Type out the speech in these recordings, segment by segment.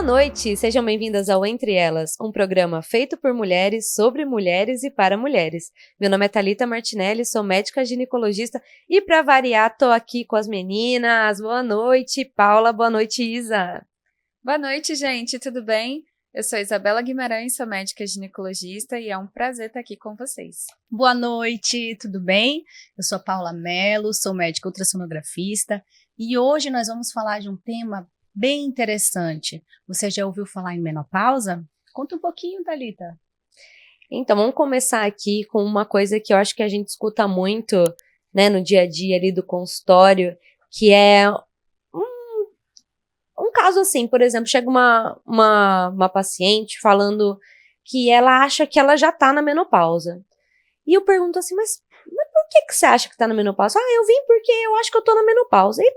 noite, sejam bem-vindas ao Entre Elas, um programa feito por mulheres, sobre mulheres e para mulheres. Meu nome é Thalita Martinelli, sou médica ginecologista e para variar tô aqui com as meninas. Boa noite, Paula, boa noite, Isa. Boa noite, gente, tudo bem? Eu sou Isabela Guimarães, sou médica ginecologista e é um prazer estar aqui com vocês. Boa noite, tudo bem? Eu sou Paula Mello, sou médica ultrassonografista e hoje nós vamos falar de um tema bem interessante. Você já ouviu falar em menopausa? Conta um pouquinho, Thalita. Então, vamos começar aqui com uma coisa que eu acho que a gente escuta muito, né, no dia a dia ali do consultório, que é um caso assim, por exemplo, chega uma paciente falando que ela acha que ela já tá na menopausa. E eu pergunto assim, mas por que você acha que tá na menopausa? Ah, eu vim porque eu acho que eu tô na menopausa. E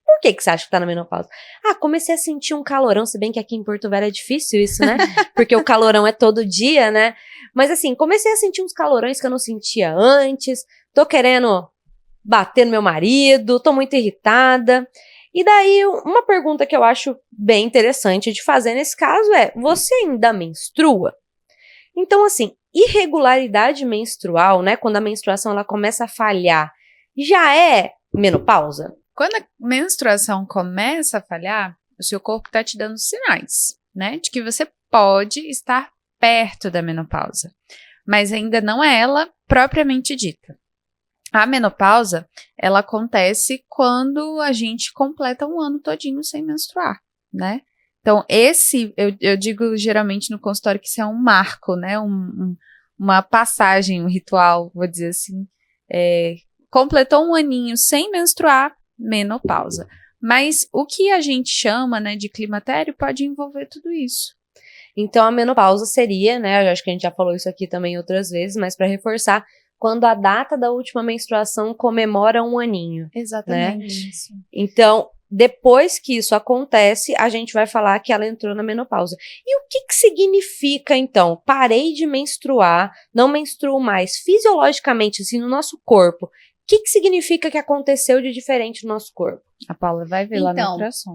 por que você acha que tá na menopausa? Ah, comecei a sentir um calorão, se bem que aqui em Porto Velho é difícil isso, né? Porque o calorão é todo dia, né? Mas assim, comecei a sentir uns calorões que eu não sentia antes, tô querendo bater no meu marido, tô muito irritada. E daí, uma pergunta que eu acho bem interessante de fazer nesse caso é, você ainda menstrua? Então, assim, irregularidade menstrual, né, quando a menstruação ela começa a falhar, já é menopausa? Quando a menstruação começa a falhar, o seu corpo está te dando sinais, né, de que você pode estar perto da menopausa, mas ainda não é ela propriamente dita. A menopausa, ela acontece quando a gente completa um ano todinho sem menstruar, né? Então, eu digo geralmente no consultório que isso é um marco, né? Uma passagem, um ritual, vou dizer assim. Completou um aninho sem menstruar, menopausa. Mas o que a gente chama, né, de climatério pode envolver tudo isso. Então, a menopausa seria, né? Eu acho que a gente já falou isso aqui também outras vezes, mas para reforçar, quando a data da última menstruação comemora um aninho. Exatamente. Né? Isso. Então, depois que isso acontece, a gente vai falar que ela entrou na menopausa. E o que significa, então? Parei de menstruar, não menstruo mais. Fisiologicamente, assim, no nosso corpo, o que significa que aconteceu de diferente no nosso corpo? A Paula vai ver lá no ultrassom.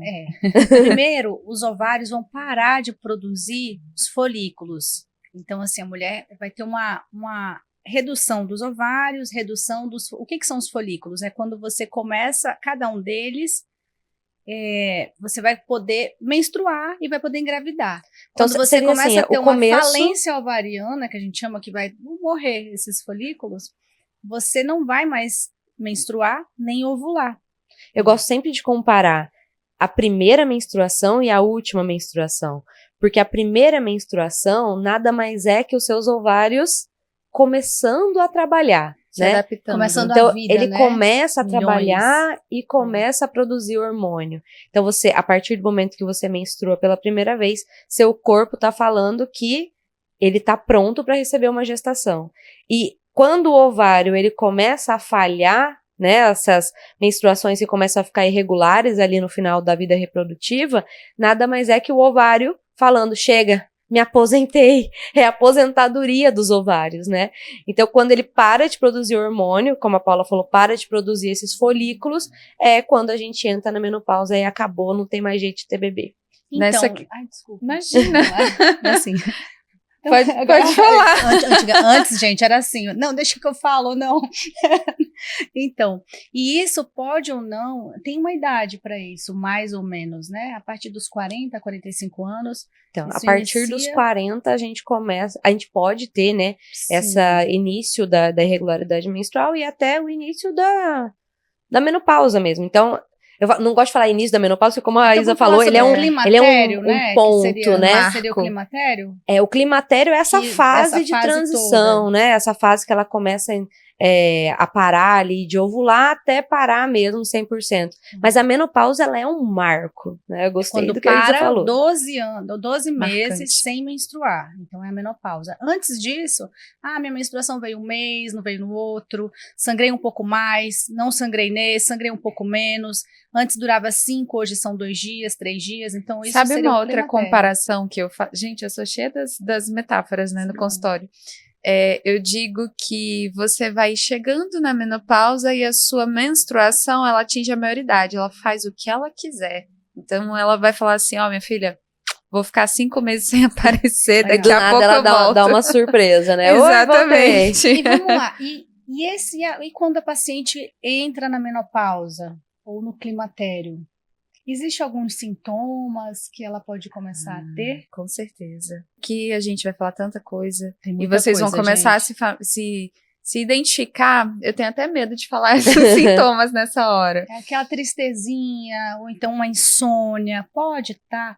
Primeiro, os ovários vão parar de produzir os folículos. Então, assim, a mulher vai ter uma redução dos ovários, redução dos... O que são os folículos? É quando você começa, cada um deles, você vai poder menstruar e vai poder engravidar. Então, quando você começa assim, a ter uma falência ovariana, que a gente chama que vai morrer esses folículos, você não vai mais menstruar nem ovular. Eu gosto sempre de comparar a primeira menstruação e a última menstruação, porque a primeira menstruação nada mais é que os seus ovários começando a trabalhar, se né? Adaptando. Começando então, a vida, ele né? começa a trabalhar e começa a produzir hormônio. Então, você, a partir do momento que você menstrua pela primeira vez, seu corpo tá falando que ele tá pronto para receber uma gestação. E quando o ovário, ele começa a falhar, né, essas menstruações que começam a ficar irregulares ali no final da vida reprodutiva, nada mais é que o ovário falando, chega, me aposentei, é a aposentadoria dos ovários, né? Então, quando ele para de produzir hormônio, como a Paula falou, para de produzir esses folículos, é quando a gente entra na menopausa e acabou, não tem mais jeito de ter bebê. Então, ai, desculpa. Imagina. Assim... Pode falar. Antes, gente, era assim, não, deixa que eu falo, não. Então, e isso pode ou não, tem uma idade para isso, mais ou menos, né? A partir dos 40, 45 anos. Então, a partir dos 40, a gente pode ter, né, esse início da irregularidade menstrual e até o início da menopausa mesmo. Então, eu não gosto de falar início da menopausa, porque como a Isa falou, ele é um ponto, né? Seria o climatério? O climatério é essa fase de transição, toda. Né? Essa fase que ela começa a parar ali de ovular até parar mesmo 100%. Mas a menopausa, ela é um marco, né? Eu gostei do que a Isa falou. 12 meses sem menstruar. Então, é a menopausa. Antes disso, minha menstruação veio um mês, não veio no outro, sangrei um pouco mais, não sangrei nesse, sangrei um pouco menos. Antes durava 5, hoje são 2 dias, 3 dias, então isso Sabe seria uma outra comparação que eu faço? Gente, eu sou cheia das metáforas, né, no consultório. Eu digo que você vai chegando na menopausa e a sua menstruação, ela atinge a maioridade, ela faz o que ela quiser. Então, ela vai falar assim, minha filha, vou ficar 5 meses sem aparecer, Legal. daqui Do a nada pouco ela eu dá, volto. dá uma surpresa, né? Oi, voltei. Exatamente. E vamos lá. E quando a paciente entra na menopausa ou no climatério? Existe alguns sintomas que ela pode começar a ter? Com certeza. Que a gente vai falar tanta coisa. Tem E muita vocês vão coisa, começar gente. a se identificar. Eu tenho até medo de falar esses sintomas nessa hora. É aquela tristezinha, ou então uma insônia, pode estar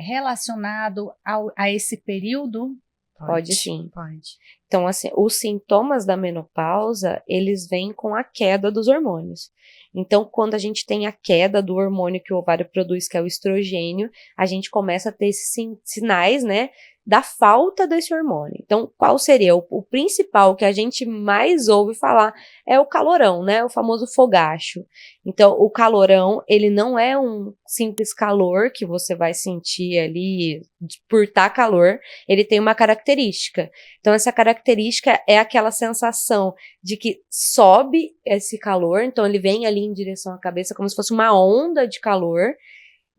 relacionado a esse período? Pode sim. Pode. Então, assim, os sintomas da menopausa, eles vêm com a queda dos hormônios. Então, quando a gente tem a queda do hormônio que o ovário produz, que é o estrogênio, a gente começa a ter esses sinais, né, da falta desse hormônio. Então, qual seria? O principal que a gente mais ouve falar é o calorão, né, o famoso fogacho. Então, o calorão, ele não é um simples calor que você vai sentir ali por estar calor, ele tem uma característica. Então, essa característica é aquela sensação de que sobe esse calor, então ele vem ali em direção à cabeça como se fosse uma onda de calor.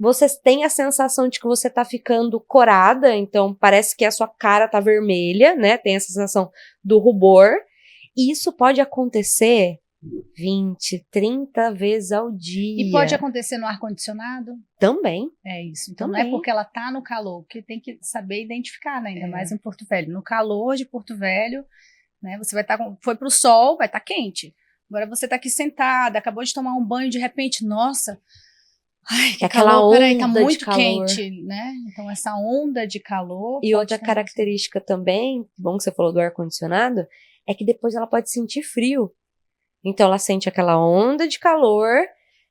Você tem a sensação de que você tá ficando corada, então parece que a sua cara tá vermelha, né? Tem essa sensação do rubor. E isso pode acontecer 20, 30 vezes ao dia. E pode acontecer no ar-condicionado? Também. É isso. Então Também. não é porque ela tá no calor, que tem que saber identificar, né? Ainda mais em Porto Velho. No calor de Porto Velho, né? Você vai estar foi pro sol, vai estar quente. Agora você tá aqui sentada, acabou de tomar um banho, de repente, nossa, ai, que Aquela calor, peraí, onda tá de muito calor. quente, né? Então essa onda de calor. E pode outra acontecer. característica também, bom que você falou do ar-condicionado, é que depois ela pode sentir frio. Então ela sente aquela onda de calor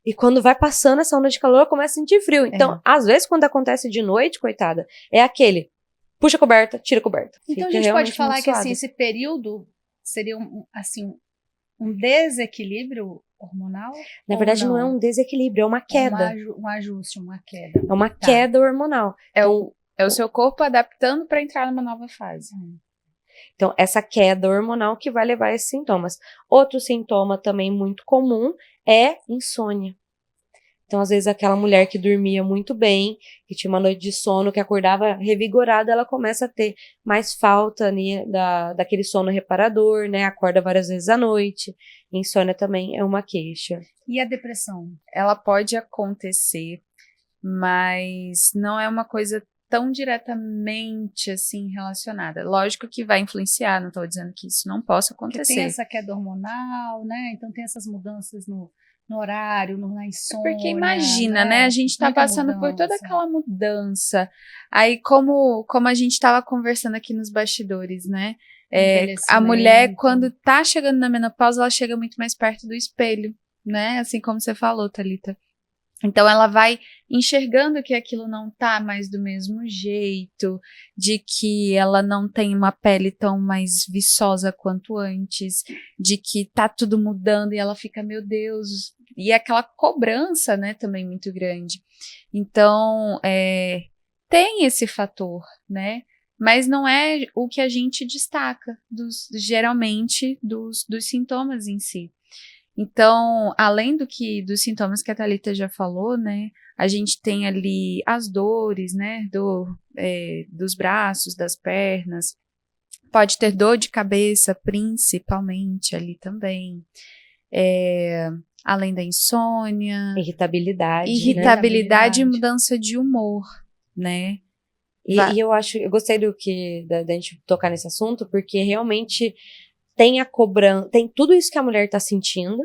e quando vai passando essa onda de calor, ela começa a sentir frio. Então, às vezes, quando acontece de noite, coitada, é aquele puxa a coberta, tira a coberta. Então Fica a gente pode realmente falar muito que assim, suado. esse período seria um desequilíbrio hormonal? Na ou verdade, não é um desequilíbrio, é uma queda. Um ajuste, uma queda. É uma Tá. queda hormonal. É o seu corpo adaptando para entrar numa nova fase. Então, essa queda hormonal que vai levar a esses sintomas. Outro sintoma também muito comum é insônia. Então, às vezes, aquela mulher que dormia muito bem, que tinha uma noite de sono, que acordava revigorada, ela começa a ter mais falta, né, daquele sono reparador, né? Acorda várias vezes à noite. Insônia também é uma queixa. E a depressão? Ela pode acontecer, mas não é uma coisa tão diretamente assim relacionada. Lógico que vai influenciar, não estou dizendo que isso não possa Porque acontecer. tem essa queda hormonal, né? Então tem essas mudanças no horário, na insônia. Porque imagina, né? A gente tá Muita passando por toda mudança. aquela mudança. Aí, como a gente tava conversando aqui nos bastidores, né? A mulher, quando tá chegando na menopausa, ela chega muito mais perto do espelho, né? Assim como você falou, Thalita. Então, ela vai enxergando que aquilo não tá mais do mesmo jeito, de que ela não tem uma pele tão mais viçosa quanto antes, de que tá tudo mudando e ela fica, meu Deus, e aquela cobrança, né, também muito grande. Então, tem esse fator, né, mas não é o que a gente destaca, geralmente, dos sintomas em si. Então, além dos sintomas que a Thalita já falou, né, a gente tem ali as dores, né, dos braços, das pernas, pode ter dor de cabeça, principalmente ali também, além da insônia, Irritabilidade, e mudança de humor, né. E eu gostei da gente tocar nesse assunto, porque realmente tem a cobrança, tem tudo isso que a mulher tá sentindo,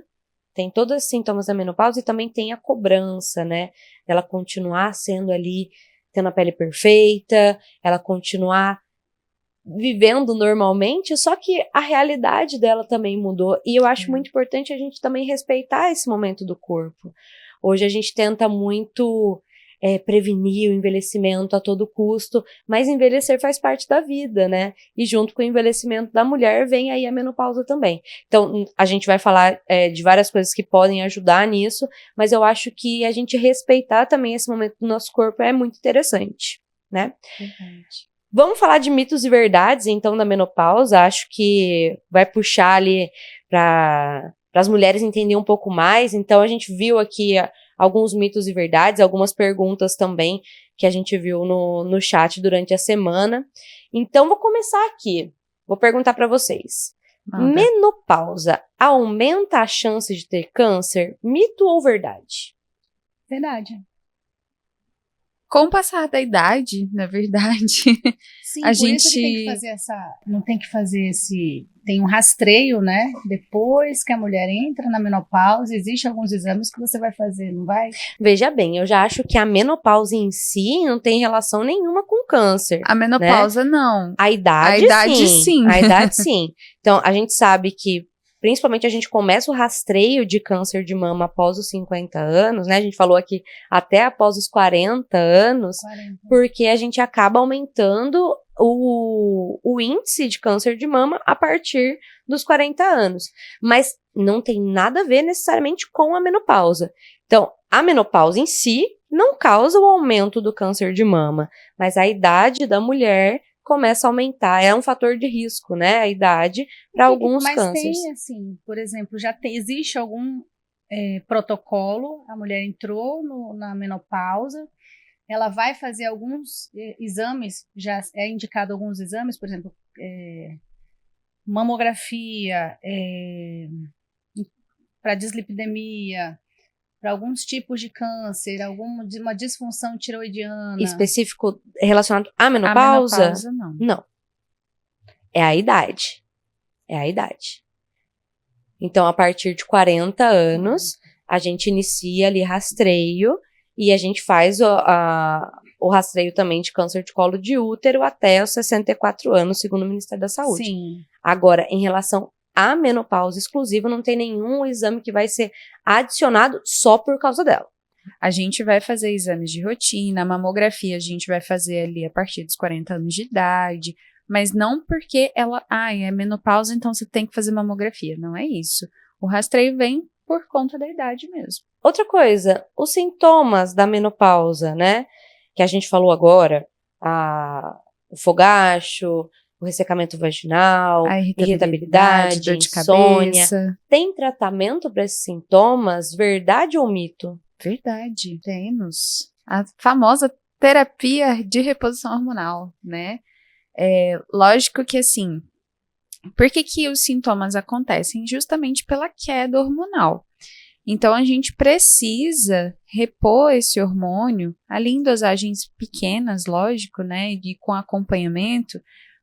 tem todos os sintomas da menopausa e também tem a cobrança, né? Ela continuar sendo ali, tendo a pele perfeita, ela continuar vivendo normalmente, só que a realidade dela também mudou. E eu acho muito importante a gente também respeitar esse momento do corpo. Hoje a gente tenta muito prevenir o envelhecimento a todo custo, mas envelhecer faz parte da vida, né? E junto com o envelhecimento da mulher vem aí a menopausa também. Então, a gente vai falar de várias coisas que podem ajudar nisso, mas eu acho que a gente respeitar também esse momento do nosso corpo é muito interessante, né? Verdade. Vamos falar de mitos e verdades, então, da menopausa. Acho que vai puxar ali para as mulheres entenderem um pouco mais. Então, a gente viu aqui alguns mitos e verdades, algumas perguntas também que a gente viu no chat durante a semana. Então, vou começar aqui. Vou perguntar para vocês. Manda. Menopausa aumenta a chance de ter câncer? Mito ou verdade? Verdade. Com o passar da idade, na verdade, Sim, A por isso que tem gente- que fazer não tem que fazer tem um rastreio, né? Depois que a mulher entra na menopausa, existem alguns exames que você vai fazer, não vai? Veja bem, eu já acho que a menopausa em si não tem relação nenhuma com câncer. a menopausa não. A idade, A idade, sim. A idade, sim. Então, a gente sabe que, principalmente, a gente começa o rastreio de câncer de mama após os 50 anos, né? A gente falou aqui até após os 40 anos, 40. porque a gente acaba aumentando o índice de câncer de mama a partir dos 40 anos. Mas não tem nada a ver necessariamente com a menopausa. Então, a menopausa em si não causa o aumento do câncer de mama, mas a idade da mulher começa a aumentar. É um fator de risco, né? A idade para alguns Mas cânceres. tem, assim, por exemplo, existe algum protocolo, a mulher entrou na menopausa, ela vai fazer alguns exames, já é indicado alguns exames, por exemplo, mamografia, para dislipidemia, para alguns tipos de câncer, uma disfunção tiroidiana. Específico relacionado à A menopausa? menopausa não. Não. É a idade. É a idade. Então, a partir de 40 anos, a gente inicia ali rastreio e a gente faz o rastreio também de câncer de colo de útero até os 64 anos, segundo o Ministério da Saúde. Sim. Agora, em relação à menopausa exclusiva, não tem nenhum exame que vai ser adicionado só por causa dela. A gente vai fazer exames de rotina, a mamografia a gente vai fazer ali a partir dos 40 anos de idade, mas não porque ela, é menopausa, então você tem que fazer mamografia. Não é isso. O rastreio vem por conta da idade mesmo. Outra coisa, os sintomas da menopausa, né? Que a gente falou agora, o fogacho, o ressecamento vaginal, A irritabilidade, dor de insônia. cabeça. Tem tratamento para esses sintomas? Verdade ou mito? Verdade, temos. A famosa terapia de reposição hormonal, né? Lógico que assim, por que os sintomas acontecem? Justamente pela queda hormonal. Então, a gente precisa repor esse hormônio, ali em dosagens pequenas, lógico, né? E com acompanhamento,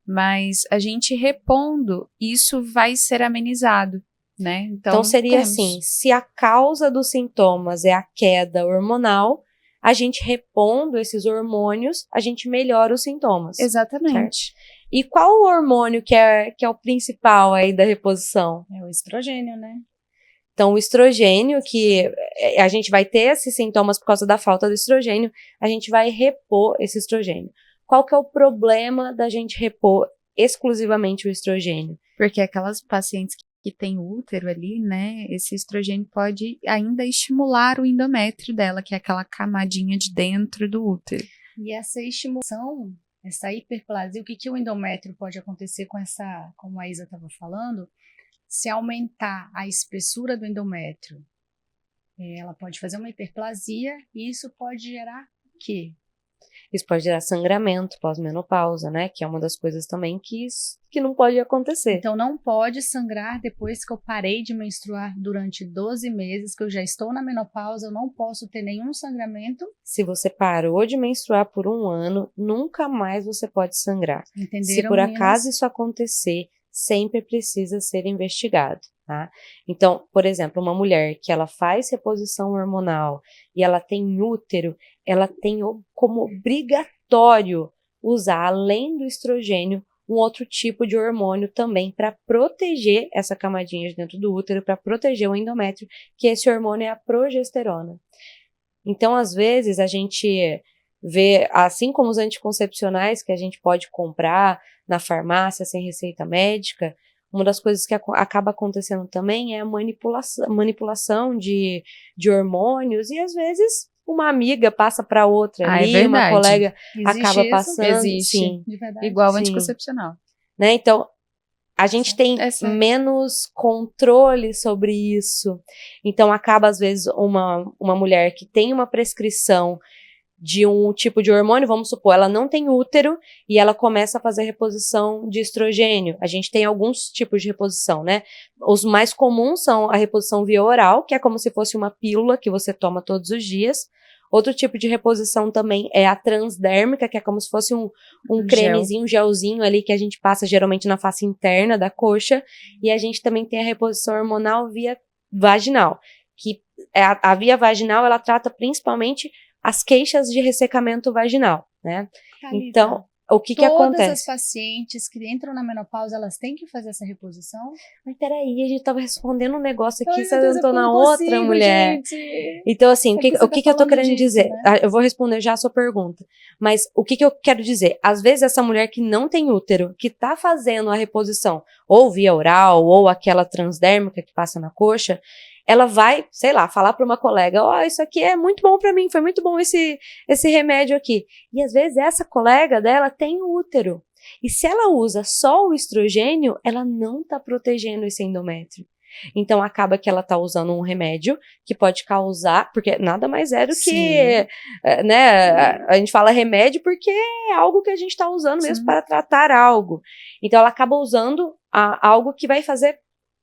mas a gente repondo, isso vai ser amenizado, né? Então seria assim, se a causa dos sintomas é a queda hormonal, a gente repondo esses hormônios, a gente melhora os sintomas. Exatamente. E qual o hormônio que é o principal aí da reposição? É o estrogênio, né? Então, o estrogênio, que a gente vai ter esses sintomas por causa da falta do estrogênio, a gente vai repor esse estrogênio. Qual que é o problema da gente repor exclusivamente o estrogênio? Porque aquelas pacientes que têm útero ali, né, esse estrogênio pode ainda estimular o endométrio dela, que é aquela camadinha de dentro do útero. E essa estimulação, essa hiperplasia, o que o endométrio pode acontecer como a Isa estava falando, se aumentar a espessura do endométrio, ela pode fazer uma hiperplasia e isso pode gerar o quê? Isso pode gerar sangramento pós-menopausa, né? Que é uma das coisas também que não pode acontecer. Então, não pode sangrar depois que eu parei de menstruar durante 12 meses, que eu já estou na menopausa, eu não posso ter nenhum sangramento. Se você parou de menstruar por 1 ano, nunca mais você pode sangrar. Entenderam, Se por meninas? acaso isso acontecer, sempre precisa ser investigado, tá? Então, por exemplo, uma mulher que ela faz reposição hormonal e ela tem útero, ela tem como obrigatório usar, além do estrogênio, um outro tipo de hormônio também para proteger essa camadinha de dentro do útero, para proteger o endométrio, que esse hormônio é a progesterona. Então, às vezes, a gente vê, assim como os anticoncepcionais que a gente pode comprar na farmácia sem receita médica, uma das coisas que acaba acontecendo também é a manipulação de hormônios, e às vezes uma amiga passa para outra ali, uma colega acaba passando. Existe, sim, de verdade. igual Sim. anticoncepcional. Né? Então, a gente tem certo. menos controle sobre isso. Então, acaba, às vezes, uma mulher que tem uma prescrição de um tipo de hormônio, vamos supor, ela não tem útero e ela começa a fazer reposição de estrogênio. A gente tem alguns tipos de reposição, né? Os mais comuns são a reposição via oral, que é como se fosse uma pílula que você toma todos os dias. Outro tipo de reposição também é a transdérmica, que é como se fosse um cremezinho, um gelzinho ali que a gente passa geralmente na face interna da coxa. E a gente também tem a reposição hormonal via vaginal, que a via vaginal, ela trata principalmente as queixas de ressecamento vaginal, né? Thalita, Então, o que todas acontece? as pacientes que entram na menopausa, elas têm que fazer essa reposição? Mas peraí, a gente tava respondendo um negócio aqui, Ai, você meu Deus, entrou eu na não outra consigo, mulher. gente. Então, assim, É que você o que tá eu tô falando querendo disso, dizer? né? Eu vou responder já a sua pergunta. Mas o que eu quero dizer? Às vezes essa mulher que não tem útero, que tá fazendo a reposição, ou via oral, ou aquela transdérmica que passa na coxa, ela vai, sei lá, falar pra uma colega, ó, isso aqui é muito bom pra mim, foi muito bom esse remédio aqui. E às vezes essa colega dela tem útero. E se ela usa só o estrogênio, ela não tá protegendo esse endométrio. Então, acaba que ela tá usando um remédio que pode causar, porque nada mais é do que, né, a gente fala remédio porque é algo que a gente tá usando mesmo para tratar algo. Então, ela acaba usando algo que vai fazer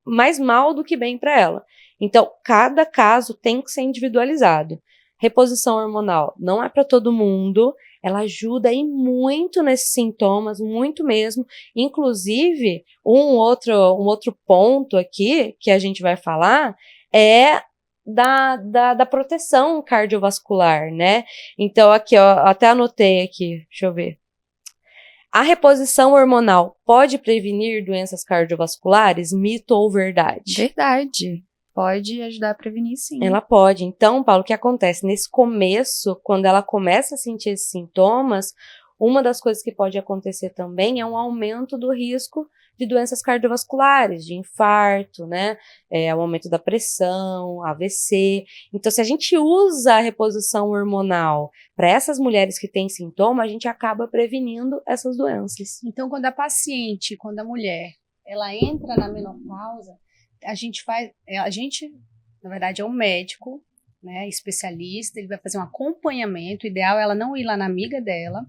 mais mal do que bem para ela. Então, cada caso tem que ser individualizado. Reposição hormonal não é para todo mundo, ela ajuda aí muito nesses sintomas, muito mesmo. Inclusive, um outro ponto aqui que a gente vai falar é da proteção cardiovascular, né? Então, aqui, ó, até anotei aqui, deixa eu ver. A reposição hormonal pode prevenir doenças cardiovasculares? Mito ou verdade? Verdade. Pode ajudar a prevenir, sim. Ela pode. Então, Paulo, o que acontece? Nesse começo, quando ela começa a sentir esses sintomas, uma das coisas que pode acontecer também é um aumento do risco de doenças cardiovasculares, de infarto, né? O aumento da pressão, AVC. Então, se a gente usa a reposição hormonal para essas mulheres que têm sintoma, a gente acaba prevenindo essas doenças. Então, quando a mulher, ela entra na menopausa, na verdade, é um médico, né, especialista, ele vai fazer um acompanhamento, o ideal é ela não ir lá na amiga dela,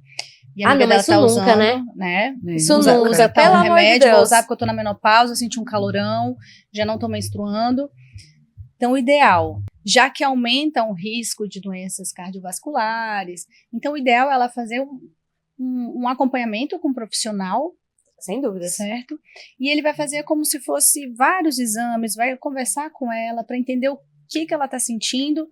e a amiga dela isso tá nunca, usando, né? Isso nunca. usa Pelo tal amor de remédio, vou Deus. usar porque eu tô na menopausa, senti um calorão, já não tô menstruando. Então, o ideal, já que aumenta o risco de doenças cardiovasculares, então o ideal é ela fazer um acompanhamento com um profissional, sem dúvida. Certo? E ele vai fazer como se fosse vários exames, vai conversar com ela para entender o que ela está sentindo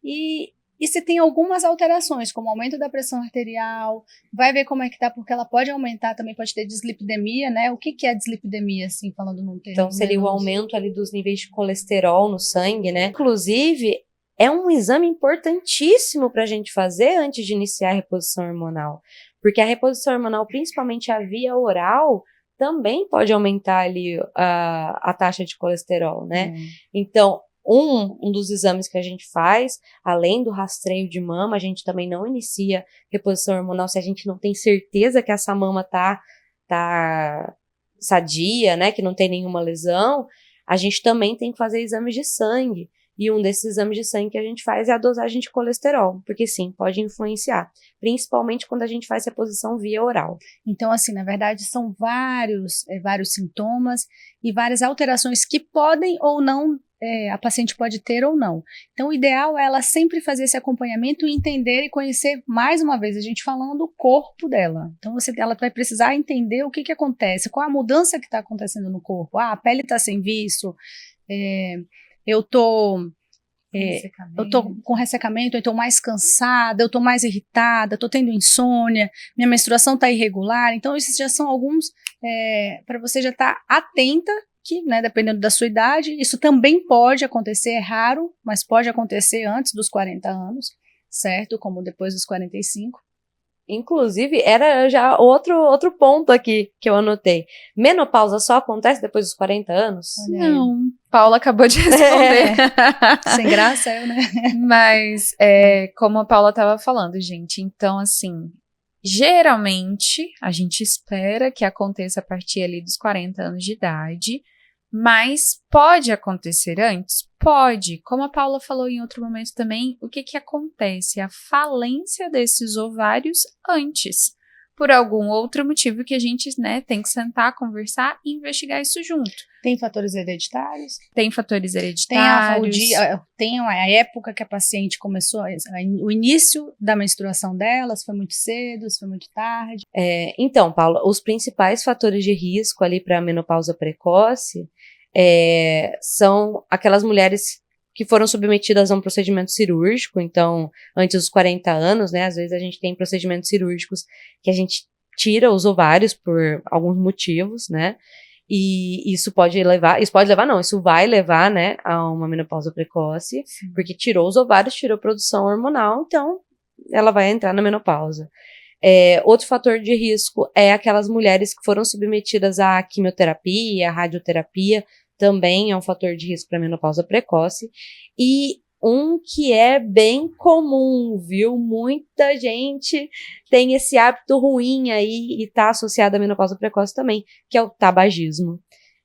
e se tem algumas alterações, como aumento da pressão arterial, vai ver como é que tá, porque ela pode aumentar, também pode ter dislipidemia, né? O que é a dislipidemia, assim, falando num termo? Então, seria o aumento ali dos níveis de colesterol no sangue, né? Inclusive, é um exame importantíssimo para a gente fazer antes de iniciar a reposição hormonal. Porque a reposição hormonal, principalmente a via oral, também pode aumentar ali a taxa de colesterol, né? Então, um dos exames que a gente faz, além do rastreio de mama, a gente também não inicia reposição hormonal se a gente não tem certeza que essa mama tá sadia, né? Que não tem nenhuma lesão. A gente também tem que fazer exames de sangue. E um desses exames de sangue que a gente faz é a dosagem de colesterol, porque sim, pode influenciar, principalmente quando a gente faz reposição via oral. Então, assim, na verdade, são vários sintomas e várias alterações que podem ou não, a paciente pode ter ou não. Então, o ideal é ela sempre fazer esse acompanhamento e entender e conhecer, mais uma vez, a gente falando do corpo dela. Então, ela vai precisar entender o que acontece, qual a mudança que está acontecendo no corpo. A pele está sem viço, eu tô com ressecamento, eu tô mais cansada, eu tô mais irritada, tô tendo insônia, minha menstruação tá irregular. Então, esses já são alguns para você já estar atenta, que, né, dependendo da sua idade, isso também pode acontecer, é raro, mas pode acontecer antes dos 40 anos, certo? Como depois dos 45. Inclusive, era já outro ponto aqui que eu anotei. Menopausa só acontece depois dos 40 anos? Não. Paula acabou de responder. Sem graça, eu, né? Mas, como a Paula estava falando, gente, então, assim, geralmente, a gente espera que aconteça a partir ali dos 40 anos de idade, Mas pode acontecer antes? Pode. Como a Paula falou em outro momento também, o que acontece? A falência desses ovários antes. Por algum outro motivo que a gente, né, tem que sentar, conversar e investigar isso junto. Tem fatores hereditários? Tem fatores hereditários. Tem a época que a paciente começou, o início da menstruação dela, se foi muito cedo, se foi muito tarde. Então, Paula, os principais fatores de risco ali para a menopausa precoce são aquelas mulheres que foram submetidas a um procedimento cirúrgico, então, antes dos 40 anos, né, às vezes a gente tem procedimentos cirúrgicos que a gente tira os ovários por alguns motivos, né, e isso vai levar, né, a uma menopausa precoce, porque tirou os ovários, tirou a produção hormonal, então ela vai entrar na menopausa. Outro fator de risco é aquelas mulheres que foram submetidas à quimioterapia, à radioterapia, também é um fator de risco para menopausa precoce. E um que é bem comum, viu? Muita gente tem esse hábito ruim aí e tá associado à menopausa precoce também, que é o tabagismo.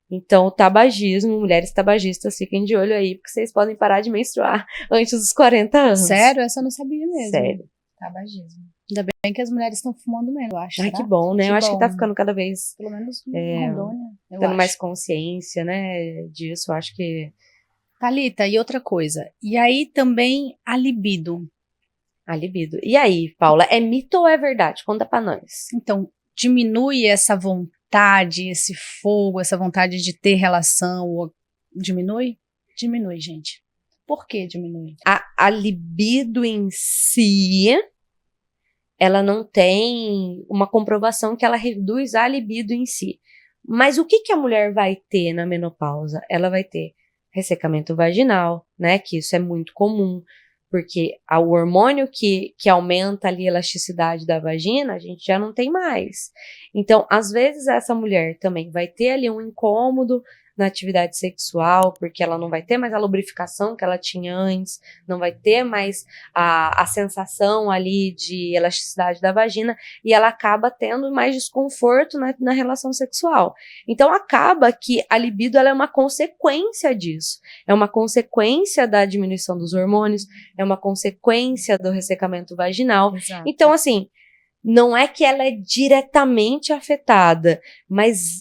Então, o tabagismo, mulheres tabagistas, fiquem de olho aí, porque vocês podem parar de menstruar antes dos 40 anos. Sério? Essa eu não sabia mesmo. Sério. Tabagismo. Ainda bem que as mulheres estão fumando menos, eu acho. Ai, que bom, né? Eu acho que tá ficando cada vez... Pelo menos em Rondônia, eu tendo acho. mais consciência, né, disso. Eu acho que... Thalita, e outra coisa. E aí também a libido. A libido. E aí, Paula, é mito ou é verdade? Conta pra nós. Então, diminui essa vontade, esse fogo, essa vontade de ter relação? Diminui? Diminui, gente. Por que diminui? A libido em si, ela não tem uma comprovação que ela reduz a libido em si. Mas o que a mulher vai ter na menopausa? Ela vai ter ressecamento vaginal, né? Que isso é muito comum, porque o hormônio que aumenta ali a elasticidade da vagina, a gente já não tem mais. Então, às vezes, essa mulher também vai ter ali um incômodo na atividade sexual, porque ela não vai ter mais a lubrificação que ela tinha antes, não vai ter mais a sensação ali de elasticidade da vagina, e ela acaba tendo mais desconforto na relação sexual. Então, acaba que a libido ela é uma consequência disso. É uma consequência da diminuição dos hormônios, é uma consequência do ressecamento vaginal. Exato. Então, assim, não é que ela é diretamente afetada, mas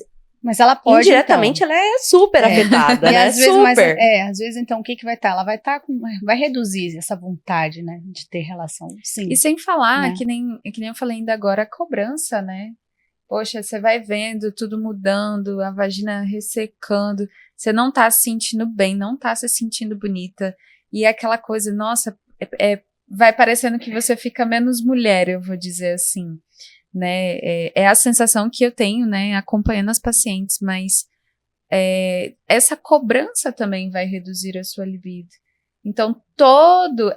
ela pode, indiretamente, então, ela é super afetada, né? Às vezes, super. Às vezes, então, o que vai estar? Ela vai estar vai reduzir essa vontade, né, de ter relação, sim. E sem falar, né? que nem eu falei ainda agora, a cobrança, né? Poxa, você vai vendo tudo mudando, a vagina ressecando, você não tá se sentindo bem, não tá se sentindo bonita, e é aquela coisa, nossa, vai parecendo que você fica menos mulher, eu vou dizer assim. Né, é a sensação que eu tenho, né, acompanhando as pacientes, mas essa cobrança também vai reduzir a sua libido. Então, todo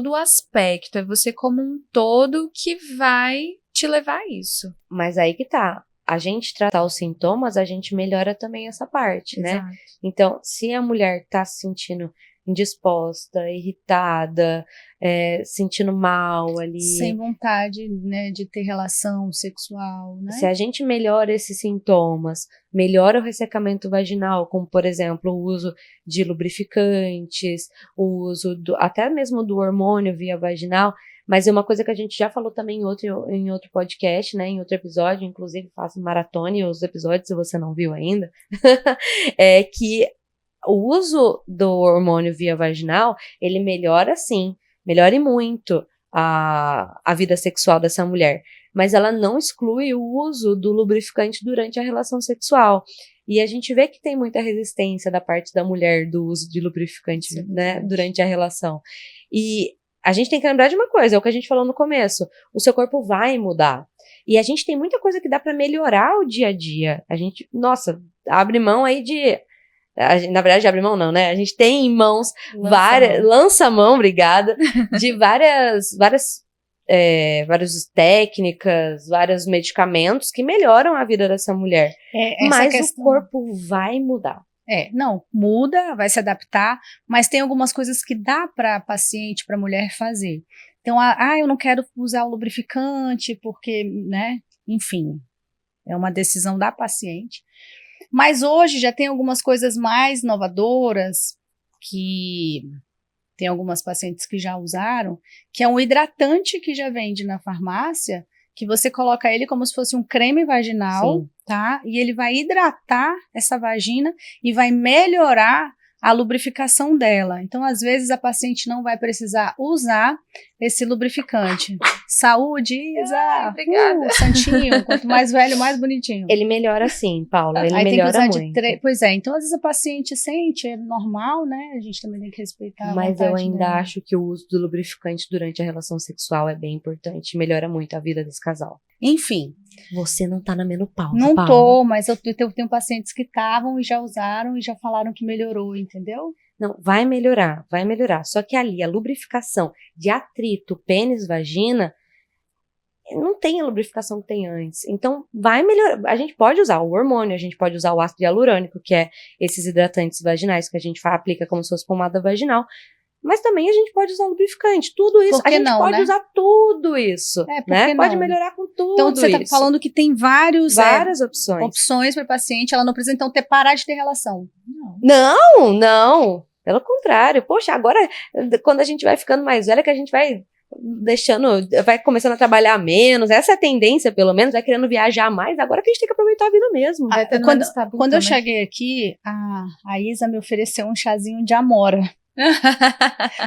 o aspecto, é você como um todo que vai te levar a isso. Mas aí que tá, a gente tratar os sintomas, a gente melhora também essa parte, Exato. né? Então, se a mulher tá se sentindo indisposta, irritada, sentindo mal ali. Sem vontade, né, de ter relação sexual, né? Se a gente melhora esses sintomas, melhora o ressecamento vaginal, como, por exemplo, o uso de lubrificantes, o uso até mesmo do hormônio via vaginal, mas é uma coisa que a gente já falou também em outro podcast, né, em outro episódio, inclusive faço maratone os episódios, se você não viu ainda, é que o uso do hormônio via vaginal, ele melhora sim, melhora muito a vida sexual dessa mulher, mas ela não exclui o uso do lubrificante durante a relação sexual. E a gente vê que tem muita resistência da parte da mulher do uso de lubrificante, sim, né, durante a relação. E a gente tem que lembrar de uma coisa, é o que a gente falou no começo, o seu corpo vai mudar. E a gente tem muita coisa que dá para melhorar o dia a dia. A gente, nossa, abre mão aí de... Na verdade, abre mão não, né? A gente tem em mãos lança mão, obrigada, de várias técnicas, vários medicamentos que melhoram a vida dessa mulher. Mas o corpo vai mudar. Não, muda, vai se adaptar, mas tem algumas coisas que dá para paciente, para mulher fazer. Então, eu não quero usar o lubrificante porque, né? Enfim, é uma decisão da paciente. Mas hoje já tem algumas coisas mais inovadoras, que tem algumas pacientes que já usaram, que é um hidratante que já vende na farmácia, que você coloca ele como se fosse um creme vaginal, Sim. tá? E ele vai hidratar essa vagina e vai melhorar a lubrificação dela. Então, às vezes, a paciente não vai precisar usar esse lubrificante. Saúde, Isa! Obrigada. Santinho, quanto mais velho, mais bonitinho. Ele melhora sim, Paula, ele Aí tem que melhora usar muito. Pois é, então às vezes a paciente sente, é normal, né? A gente também tem que respeitar a Mas eu vontade ainda dela. acho que o uso do lubrificante durante a relação sexual é bem importante, melhora muito a vida desse casal. Enfim, Você não tá na menopausa, não Paula. tô, mas eu tenho pacientes que estavam e já usaram e já falaram que melhorou, entendeu? Não, vai melhorar, vai melhorar. Só que ali, a lubrificação de atrito pênis-vagina, não tem a lubrificação que tem antes. Então, vai melhorar. A gente pode usar o hormônio, a gente pode usar o ácido hialurônico, que é esses hidratantes vaginais que a gente aplica como se fosse pomada vaginal. Mas também a gente pode usar lubrificante. Tudo isso, Por a que gente não, pode né? usar tudo isso. É, por né? que Pode não? melhorar com tudo Então você isso. tá falando que tem várias opções. opções para paciente, ela não precisa então parar de ter relação. Não, não. Pelo contrário. Poxa, agora, quando a gente vai ficando mais velha, que a gente vai vai começando a trabalhar menos. Essa é a tendência, pelo menos, vai querendo viajar mais. Agora que a gente tem que aproveitar a vida mesmo. Vai tendo Quando, menos tabu quando eu também. cheguei aqui, a Isa me ofereceu um chazinho de amora.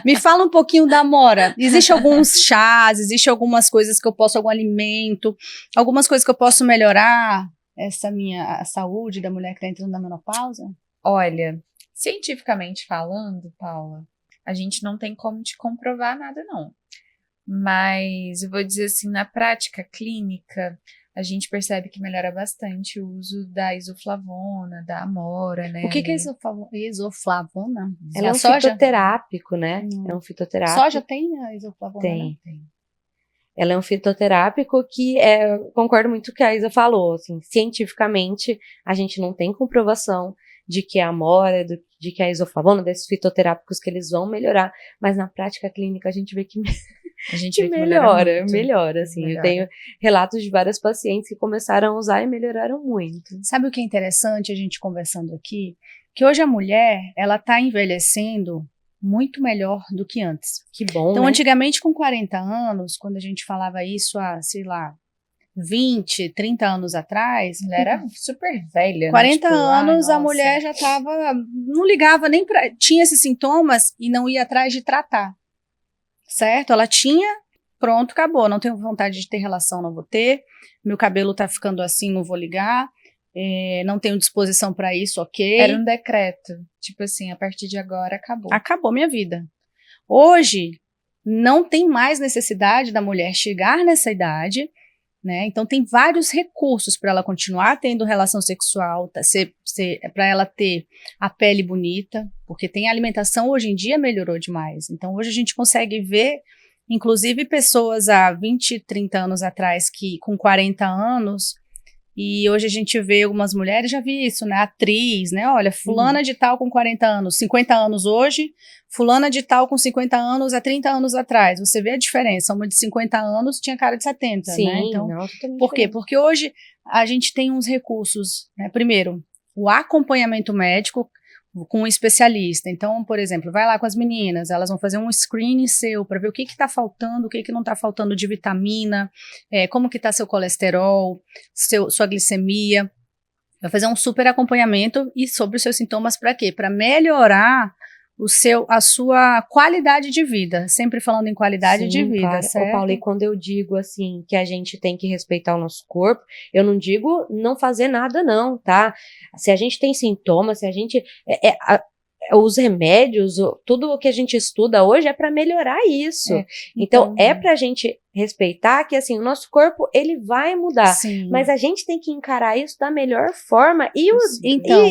Me fala um pouquinho da amora. Existem alguns chás, existem algumas coisas que eu posso, algum alimento, algumas coisas que eu posso melhorar a saúde da mulher que está entrando na menopausa? Olha, cientificamente falando, Paula, a gente não tem como te comprovar nada, não. Mas eu vou dizer assim, na prática clínica, a gente percebe que melhora bastante o uso da isoflavona, da amora, né? O que é ali. isoflavona? Ela é a um soja? fitoterápico, né? É um fitoterápico. Soja tem a isoflavona? Né? Tem. Ela é um fitoterápico que concordo muito com o que a Isa falou, assim, cientificamente a gente não tem comprovação de que a amora, de que a isoflavona, desses fitoterápicos que eles vão melhorar, mas na prática clínica a gente vê que A gente que vê que melhora, assim. Melhora. Eu tenho relatos de várias pacientes que começaram a usar e melhoraram muito. Sabe o que é interessante a gente conversando aqui? Que hoje a mulher, ela tá envelhecendo muito melhor do que antes. Que bom, Então, né? antigamente, com 40 anos, quando a gente falava isso há, sei lá, 20, 30 anos atrás, Ela era super velha, 40 né? Tipo, anos ai, a nossa. mulher já tava, não ligava nem pra, tinha esses sintomas e não ia atrás de tratar, certo? Ela tinha, pronto, acabou, não tenho vontade de ter relação, não vou ter, meu cabelo tá ficando assim, não vou ligar, não tenho disposição pra isso, ok. Era um decreto. Tipo assim, a partir de agora acabou. Acabou minha vida. Hoje, não tem mais necessidade da mulher chegar nessa idade, né? Então, tem vários recursos para ela continuar tendo relação sexual, para ela ter a pele bonita, porque tem a alimentação hoje em dia melhorou demais. Então, hoje a gente consegue ver, inclusive, pessoas há 20, 30 anos atrás, que com 40 anos, e hoje a gente vê algumas mulheres, já vi isso, né? Atriz, né? Olha, fulana de tal com 40 anos, 50 anos hoje, fulana de tal com 50 anos há 30 anos atrás. Você vê a diferença. Uma de 50 anos tinha cara de 70, Sim, né? Então, não, totalmente por quê? diferente. Porque hoje a gente tem uns recursos, né? Primeiro, o acompanhamento médico com um especialista. Então, por exemplo, vai lá com as meninas, elas vão fazer um screening seu para ver o que está faltando, o que não está faltando de vitamina, como que está seu colesterol, sua glicemia. Vai fazer um super acompanhamento e sobre os seus sintomas para quê? Para melhorar a sua qualidade de vida. Sempre falando em qualidade Sim, de vida, claro. certo? Ô, Paulo, e quando eu digo assim que a gente tem que respeitar o nosso corpo, eu não digo não fazer nada não, tá? Se a gente tem sintomas, se a gente os remédios, tudo o que a gente estuda hoje é para melhorar isso. Então é pra gente respeitar que assim o nosso corpo ele vai mudar, Sim. mas a gente tem que encarar isso da melhor forma e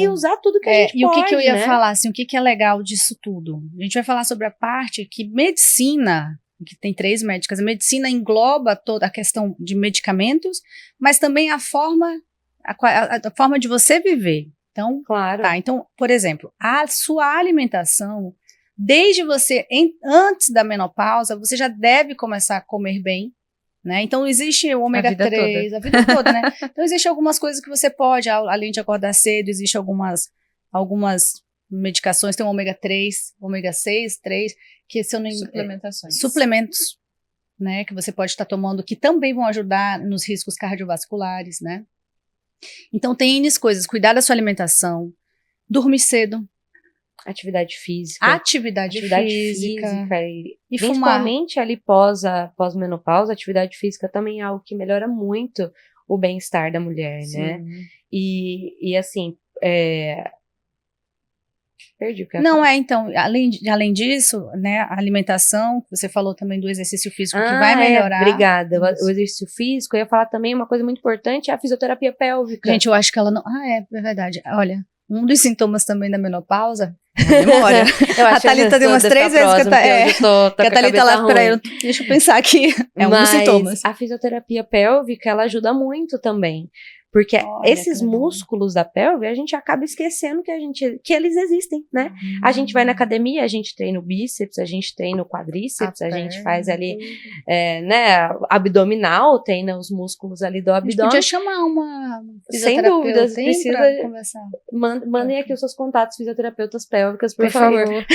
usar tudo que a gente e pode. o que eu ia né? falar, assim, o que é legal disso tudo? A gente vai falar sobre a parte que medicina, que tem 3 médicas, a medicina engloba toda a questão de medicamentos, mas também a forma de você viver. Então, Claro. tá, então, por exemplo, a sua alimentação, desde antes da menopausa, você já deve começar a comer bem, né? Então, existe o ômega vida 3, a vida toda, né? Então, existe algumas coisas que você pode, além de acordar cedo, existe algumas medicações, tem o ômega 3, ômega 6, 3, que se eu não Suplementações. suplementos, né, que você pode estar tomando, que também vão ajudar nos riscos cardiovasculares, né? Então, tem N coisas, cuidar da sua alimentação, dormir cedo, Atividade física. atividade física E fumar. principalmente ali pós-menopausa, atividade física também é algo que melhora muito o bem-estar da mulher, né? E assim, perdi o que eu ia Não, falar. então, além disso, né, a alimentação, você falou também do exercício físico, que vai melhorar. Obrigada. Isso. O exercício físico, eu ia falar também uma coisa muito importante, é a fisioterapia pélvica. Gente, eu acho que ela não... é verdade. Olha, um dos sintomas também da menopausa é a memória. A Thalita tem umas 3 vezes que a Thalita lá, peraí, deixa eu pensar aqui. É um dos sintomas. A fisioterapia pélvica, ela ajuda muito também. Porque Olha, esses que legal. músculos da pelve, a gente acaba esquecendo que eles existem, né? A gente vai na academia, a gente treina o bíceps, a gente treina o quadríceps, a gente faz ali, né, abdominal, treina os músculos ali do A gente abdômen. podia chamar uma Sem dúvidas, precisa precisa conversar. Mandem aqui os seus contatos fisioterapeutas pélvicas, por Por favor. favor.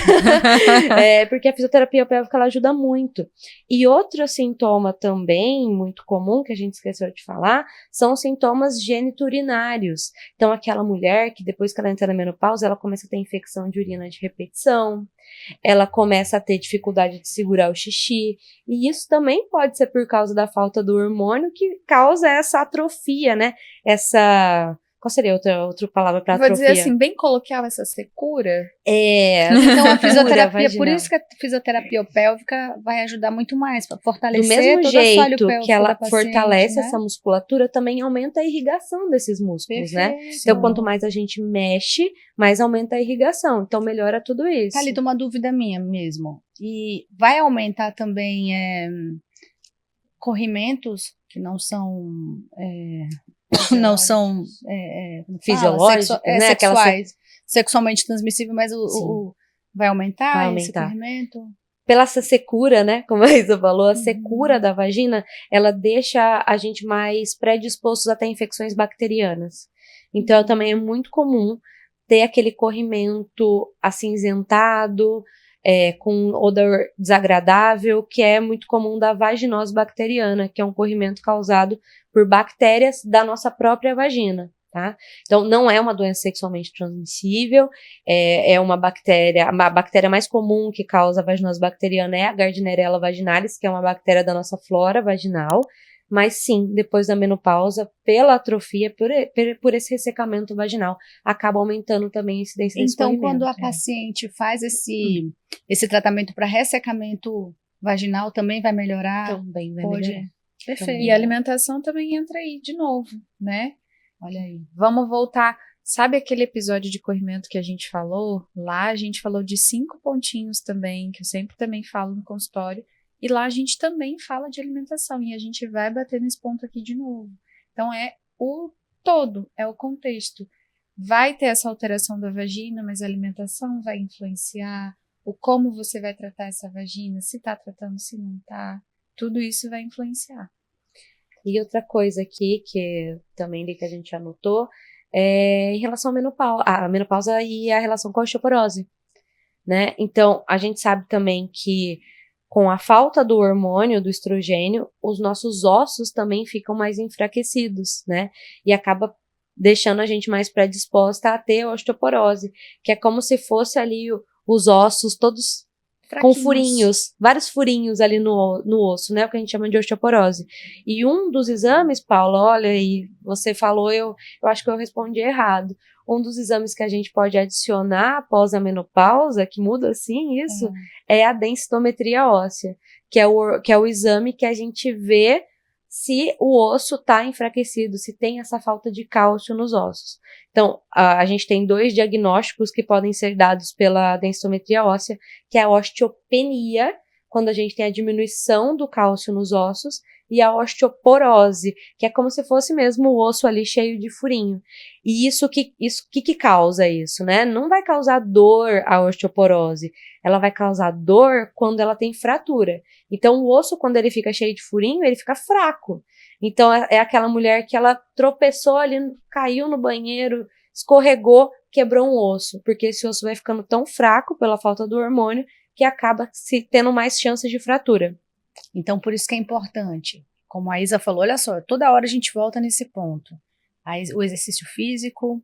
Porque a fisioterapia pélvica, ela ajuda muito. E outro sintoma também muito comum, que a gente esqueceu de falar, são os sintomas geniturinários. Então, aquela mulher que depois que ela entra na menopausa, ela começa a ter infecção de urina de repetição, ela começa a ter dificuldade de segurar o xixi, e isso também pode ser por causa da falta do hormônio que causa essa atrofia, né? Qual seria outra palavra para atrofia? Vou dizer assim, bem coloquial, essa secura. Então, a fisioterapia, vaginal. por isso que a fisioterapia pélvica vai ajudar muito mais, para fortalecer Do mesmo todo o assoalho jeito pélvico que ela da paciente, fortalece né? essa musculatura, também aumenta a irrigação desses músculos, né? Perfeito. Então, quanto mais a gente mexe, mais aumenta a irrigação. Então, melhora tudo isso. Thalita, uma dúvida minha mesmo. E vai aumentar também corrimentos que não são não são Fisiológicos, né? sexuais, sexualmente transmissíveis, mas vai aumentar Vai esse aumentar. corrimento? Pela essa secura, né? Como a Isa falou, a secura da vagina, ela deixa a gente mais predispostos a ter infecções bacterianas. Então, também é muito comum ter aquele corrimento acinzentado, com odor desagradável, que é muito comum da vaginose bacteriana, que é um corrimento causado por bactérias da nossa própria vagina, tá? Então, não é uma doença sexualmente transmissível, é uma bactéria, a bactéria mais comum que causa a vaginose bacteriana é a Gardnerella vaginalis, que é uma bactéria da nossa flora vaginal, mas sim, depois da menopausa, pela atrofia, por esse ressecamento vaginal, acaba aumentando também a incidência desse Então, corrimento. quando a paciente faz esse tratamento para ressecamento vaginal, também vai melhorar? Também vai Pode. melhorar. Perfeito. E a alimentação também entra aí de novo, né? Olha aí. Vamos voltar. Sabe aquele episódio de corrimento que a gente falou? Lá a gente falou de 5 pontinhos também, que eu sempre também falo no consultório. E lá a gente também fala de alimentação. E a gente vai bater nesse ponto aqui de novo. Então é o todo, é o contexto. Vai ter essa alteração da vagina, mas a alimentação vai influenciar. O como você vai tratar essa vagina, se tá tratando, se não tá. Tudo isso vai influenciar. E outra coisa aqui, que também que a gente anotou, é em relação à menopausa e a relação com a osteoporose, né? Então, a gente sabe também que com a falta do hormônio, do estrogênio, os nossos ossos também ficam mais enfraquecidos, né? E acaba deixando a gente mais predisposta a ter osteoporose, que é como se fosse ali os ossos todos com furinhos, vários furinhos ali no osso, né? O que a gente chama de osteoporose. E um dos exames, Paula, olha, e você falou, eu acho que eu respondi errado. Um dos exames que a gente pode adicionar após a menopausa, que muda assim isso, é a densitometria óssea, que é o exame que a gente vê se o osso está enfraquecido, se tem essa falta de cálcio nos ossos. Então, a gente tem 2 diagnósticos que podem ser dados pela densitometria óssea, que é a osteopenia, quando a gente tem a diminuição do cálcio nos ossos e a osteoporose, que é como se fosse mesmo o osso ali cheio de furinho. E isso que causa isso, né? Não vai causar dor a osteoporose, ela vai causar dor quando ela tem fratura. Então, o osso, quando ele fica cheio de furinho, ele fica fraco. Então, é aquela mulher que ela tropeçou ali, caiu no banheiro, escorregou, quebrou um osso, porque esse osso vai ficando tão fraco pela falta do hormônio que acaba se tendo mais chances de fratura. Então, por isso que é importante. Como a Isa falou, olha só, toda hora a gente volta nesse ponto. O exercício físico,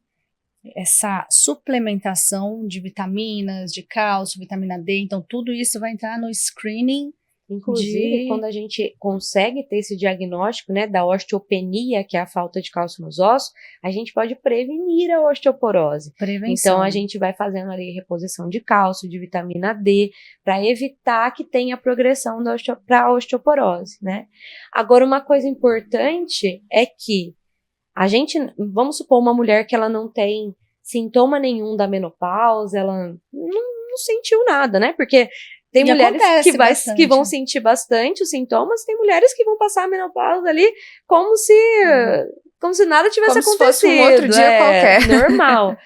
essa suplementação de vitaminas, de cálcio, vitamina D, então tudo isso vai entrar no screening. Inclusive, quando a gente consegue ter esse diagnóstico, né, da osteopenia, que é a falta de cálcio nos ossos, a gente pode prevenir a osteoporose. Prevenção. Então, a gente vai fazendo ali reposição de cálcio, de vitamina D, para evitar que tenha progressão para a osteoporose, né? Agora, uma coisa importante é que a gente, vamos supor uma mulher que ela não tem sintoma nenhum da menopausa, ela não sentiu nada, né? Porque tem mulheres que vão sentir bastante os sintomas, tem mulheres que vão passar a menopausa ali como se nada tivesse acontecido. Como se fosse um outro dia qualquer. Normal.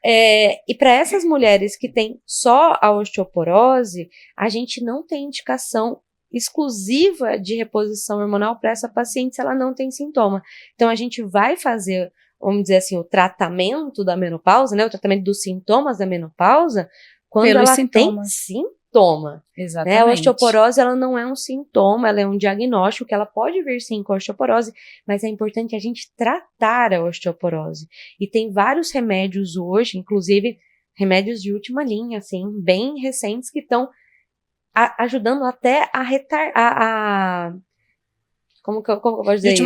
E para essas mulheres que têm só a osteoporose, a gente não tem indicação exclusiva de reposição hormonal para essa paciente se ela não tem sintoma. Então, a gente vai fazer, vamos dizer assim, o tratamento da menopausa, né, o tratamento dos sintomas da menopausa, quando ela tem sintoma. Exatamente. Né? A osteoporose, ela não é um sintoma, ela é um diagnóstico que ela pode vir sim com a osteoporose, mas é importante a gente tratar a osteoporose. E tem vários remédios hoje, inclusive remédios de última linha, assim, bem recentes, que estão ajudando até a retardar como que eu posso dizer isso?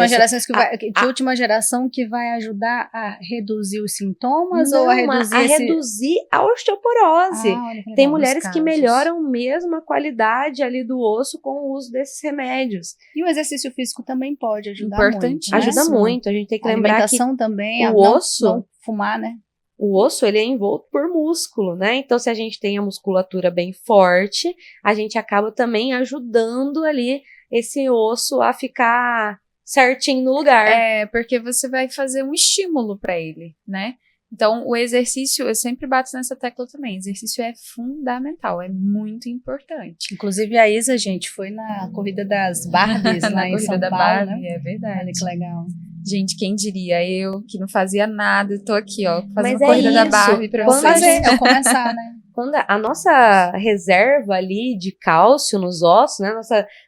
Última geração que vai ajudar a reduzir os sintomas ou a reduzir a osteoporose. Tem mulheres casos que melhoram mesmo a qualidade ali do osso com o uso desses remédios. E o exercício físico também pode ajudar Importante, muito. Né? Ajuda muito. A gente tem que lembrar que alimentação também, o osso, não fumar, né? O osso, ele é envolto por músculo, né? Então, se a gente tem a musculatura bem forte, a gente acaba também ajudando ali esse osso a ficar certinho no lugar. Porque você vai fazer um estímulo para ele, né? Então, o exercício, eu sempre bato nessa tecla também, exercício é fundamental, é muito importante. Inclusive, a Isa, gente, foi na corrida das Barbies lá em São Paulo, Barbie, né? É verdade. Olha que legal. Gente, quem diria? Eu, que não fazia nada, tô aqui, ó, fazendo Mas corrida da isso. Barbie pra Quando vocês. É começar, né? Quando a nossa reserva ali de cálcio nos ossos, né,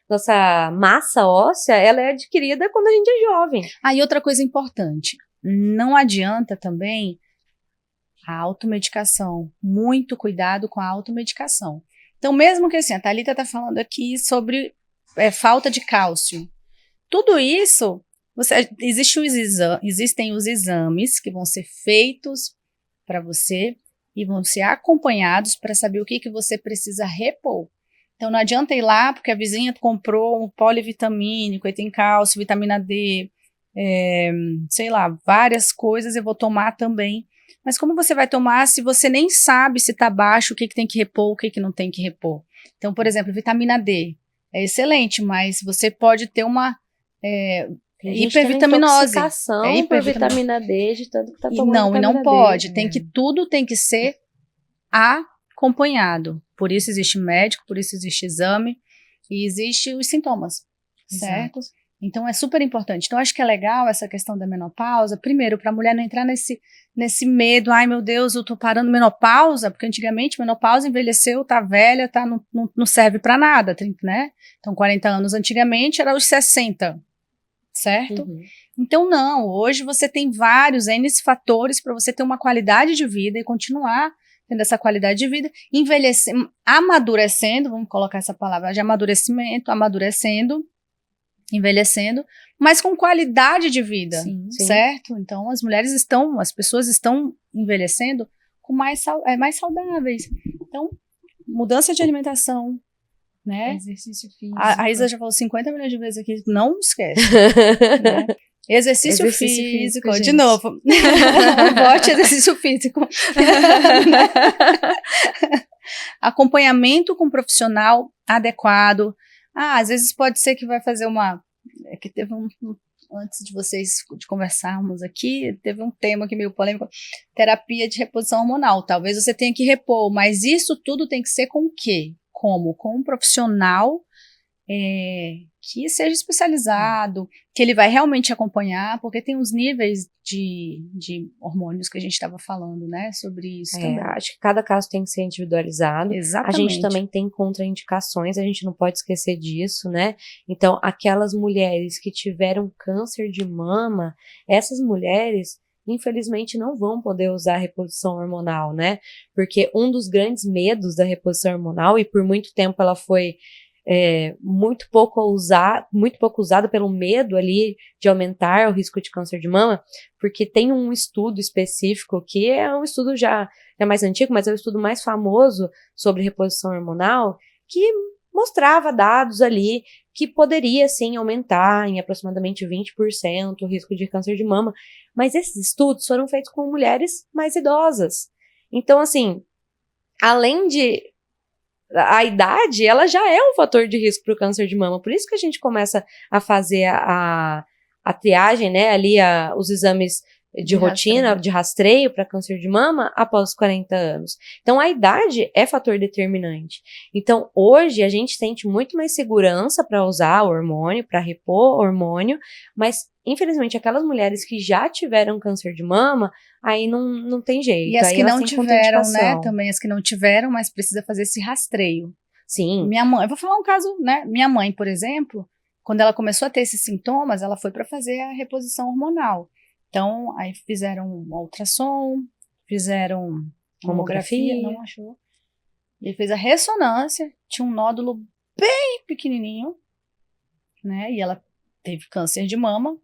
nossa massa óssea, ela é adquirida quando a gente é jovem. E outra coisa importante, não adianta também a automedicação, muito cuidado com a automedicação. Então, mesmo que assim, a Thalita está falando aqui sobre falta de cálcio, tudo isso, existem os exames que vão ser feitos para você e vão ser acompanhados para saber o que você precisa repor. Então, não adianta ir lá porque a vizinha comprou um polivitamínico, e tem cálcio, vitamina D, sei lá, várias coisas eu vou tomar também. Mas como você vai tomar se você nem sabe se está baixo, o que tem que repor, o que não tem que repor? Então, por exemplo, vitamina D é excelente, mas você pode ter uma hipervitaminose. Por vitamina D, de tanto que está tomando e não pode. Tudo tem que ser acompanhado. Por isso existe médico, por isso existe exame e existe os sintomas, certo? Então é super importante. Então acho que é legal essa questão da menopausa, primeiro, para a mulher não entrar nesse medo, ai meu Deus, eu tô parando menopausa, porque antigamente menopausa envelheceu, tá velha, não serve para nada, né? Então 40 anos antigamente era os 60, certo? Uhum. Então não, hoje você tem vários N fatores para você ter uma qualidade de vida e continuar tendo essa qualidade de vida, amadurecendo, vamos colocar essa palavra de amadurecimento, envelhecendo, mas com qualidade de vida, certo? Então as pessoas estão envelhecendo com mais saudáveis. Então, mudança de alimentação, né? Exercício físico. A Isa já falou 50 milhões de vezes aqui, não esquece. Né? Exercício físico, de novo. Bote exercício físico. Acompanhamento com um profissional adequado. Às vezes pode ser que vai fazer que teve antes de conversarmos aqui, teve um tema aqui meio polêmico, terapia de reposição hormonal. Talvez você tenha que repor, mas isso tudo tem que ser com o quê? Como? Com um profissional que seja especializado, que ele vai realmente acompanhar, porque tem os níveis de hormônios que a gente estava falando, né, sobre isso também. Acho que cada caso tem que ser individualizado. Exatamente. A gente também tem contraindicações, a gente não pode esquecer disso, né? Então, aquelas mulheres que tiveram câncer de mama, essas mulheres, infelizmente, não vão poder usar a reposição hormonal, né? Porque um dos grandes medos da reposição hormonal, e por muito tempo ela foi muito pouco usada pelo medo ali de aumentar o risco de câncer de mama, porque tem um estudo específico que é um estudo já mais antigo, mas é o estudo mais famoso sobre reposição hormonal, que mostrava dados ali que poderia sim aumentar em aproximadamente 20% o risco de câncer de mama, mas esses estudos foram feitos com mulheres mais idosas. Então, assim, além de a idade, ela já é um fator de risco para o câncer de mama. Por isso que a gente começa a fazer a triagem, né? Ali os exames de rotina, de rastreio para câncer de mama após os 40 anos. Então, a idade é fator determinante. Então, hoje, a gente sente muito mais segurança para usar o hormônio, para repor o hormônio, mas, infelizmente, aquelas mulheres que já tiveram câncer de mama, aí não tem jeito. E as aí que elas não têm tiveram, né, também as que não tiveram, mas precisa fazer esse rastreio. Sim. Minha mãe, eu vou falar um caso, né, minha mãe, por exemplo, quando ela começou a ter esses sintomas, ela foi para fazer a reposição hormonal. Então, aí fizeram um ultrassom, fizeram mamografia, não achou. Ele fez a ressonância, tinha um nódulo bem pequenininho, né, e ela teve câncer de mama,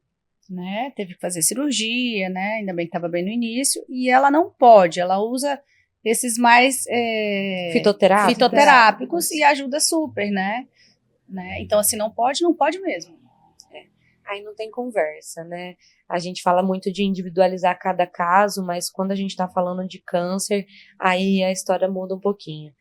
né, teve que fazer cirurgia, né, ainda bem que estava bem no início, e ela não pode, ela usa esses mais fitoterápicos e ajuda super, né, então assim, não pode mesmo. Aí não tem conversa, né, a gente fala muito de individualizar cada caso, mas quando a gente tá falando de câncer, aí a história muda um pouquinho.